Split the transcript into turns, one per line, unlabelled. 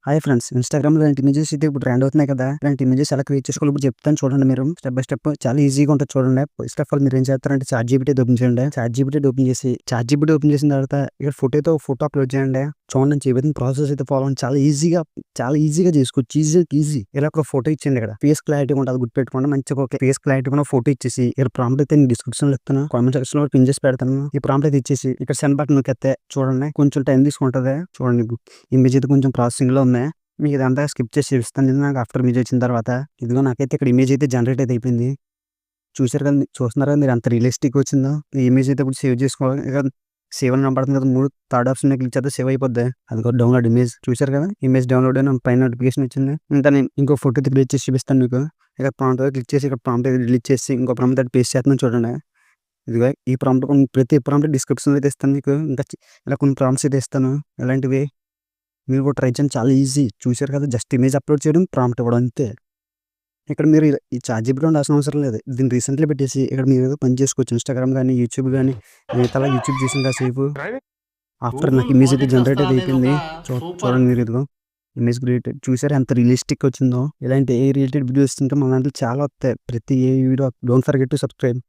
Hi friends, ఇన్‌స్టాగ్రామ్‌లో ఇలాంటి images అయితే ఇప్పుడు ట్రెండ్ అవుతున్నాయి కదా! ఇలాంటి ఇమేజెస్ ఎలా క్రియేట్ చేసుకోవాలో ఇప్పుడు చెప్తాను చూడండి మీరు. స్టెప్ బై స్టెప్ చాలా ఈజీగా ఉంటది చూడండి. ఫస్ట్ ఆఫ్ ఆల్ మీరేం చేస్తారంటే చాట్‌జీపీటీ ఓపెన్ చేయండి. చాట్‌జీపీటీ ఓపెన్ చేసిన తర్వాత ఇక్కడ ఫోటో అప్‌లోడ్ చేయండి. చూడండి నేను చెబుతున్న ప్రాసెస్ అయితే ఫాలో అవ్వండి. చాలా ఈజీగా చేసుకోవచ్చు. ఈజీ. ఇలా ఒక ఫోటో ఇచ్చేయండి ఇక్కడ. ఫేస్ క్లారిటీగా ఉంటది గుర్తుపెట్టుకోండి. మంచిగా ఒక ఫేస్ క్లారిటీగా ఉన్న ఫోటో ఇచ్చేసి ఇక్కడ ప్రాంప్ట్ అయితే నేను డిస్క్రిప్షన్‌లో ఇస్తాను. కామెంట్ సెక్షన్‌లో పిన్ చేసి పెడతాను. ఈ ప్రాంప్ట్ అయితే ఇచ్చేసి ఇక్కడ సెండ్ బటన్ నొక్కేస్తే చూడండి కొంచెం టైం తీసుకుంటది. చూడండి ఇమేజ్ అయితే కొంచెం ప్రాసెసింగ్‌లో ఉంది. మీకు ఇదంతా స్కిప్ చేసి చూపిస్తాను. నేను నాకు ఆఫ్టర్ ఇమేజ్ వచ్చిన తర్వాత ఇదిగో నాకైతే ఇక్కడ ఇమేజ్ అయితే జనరేట్ అయితే అయిపోయింది. చూసారు కదా! చూస్తున్నారు కదా! మీరు ఎంత రియలిస్టిక్‌గా వచ్చిందో. ఈ ఇమేజ్ అయితే ఇప్పుడు సేవ్ చేసుకోవాలి. ఇక సేవ్ అని కనపడుతుంది కదా! థర్డ్ ఆప్షన్ మీద క్లిక్ చేస్తే సేవ్ అయిపోద్ది. అదిగో డౌన్‌లోడ్ ఇమేజ్ చూసారు కదా! ఇమేజ్ డౌన్‌లోడ్ అని పైన నోటిఫికేషన్ వచ్చింది. ఇంకా నేను ఇంకో ఫోటో అయితే క్రియేట్ చేసి చూపిస్తాను మీకు. ఇక్కడ ప్రాంప్ట్ మీద క్లిక్ చేసి ఇక్కడ ప్రాంప్ట్ అయితే డిలీట్ చేసి ఇంకో ప్రాంప్ట్ అయితే పేస్ట్ చేస్తున్నాను చూడండి. ఇదిగో ఈ ప్రాంప్ట్ ప్రతి ప్రాంప్ట్ డిస్క్రిప్షన్‌లో అయితే ఇస్తాను మీకు. ఇంకా ఇలా కొన్ని ప్రాంప్ట్స్ అయితే ఇస్తాను. ఇలాంటివి మీరు కూడా ట్రై చేయండి. చాలా ఈజీ. చూసారు కదా! జస్ట్ ఇమేజ్ అప్‌లోడ్ చేయడం, ప్రాంప్ట్ ఇవ్వడం అంతే. ఇక్కడ మీరు ఈ చాట్‌జీపీటీ ఉండాల్సిన అవసరం లేదు. దీన్ని రీసెంట్‌లీ పెట్టేసి ఇక్కడ మీరు ఏదో పని చేసుకోవచ్చు. ఇన్‌స్టాగ్రామ్ గాని, యూట్యూబ్ గాని మిగతాలా యూట్యూబ్ చూసిన కాసేపు ఆఫ్టర్ నాకు
గూగుల్
ఇమేజ్ అయితే
ప్రాజెక్ట్స్
జనరేట్
వస్తా
అయితే
అనేది ఒక
అయిపోయింది.
సూపర్.
చూడండి మీరు ఇదిగో ఇమేజ్ క్రియేటెడ్ చూసారా ఎంత రియలిస్టిక్ వచ్చిందో. ఇలాంటి ఏఐ రిలేటెడ్ వీడియోస్ ఇంకా మన దాంట్లో చాలా వస్తాయి. ప్రతి ఏ video don't forget to subscribe.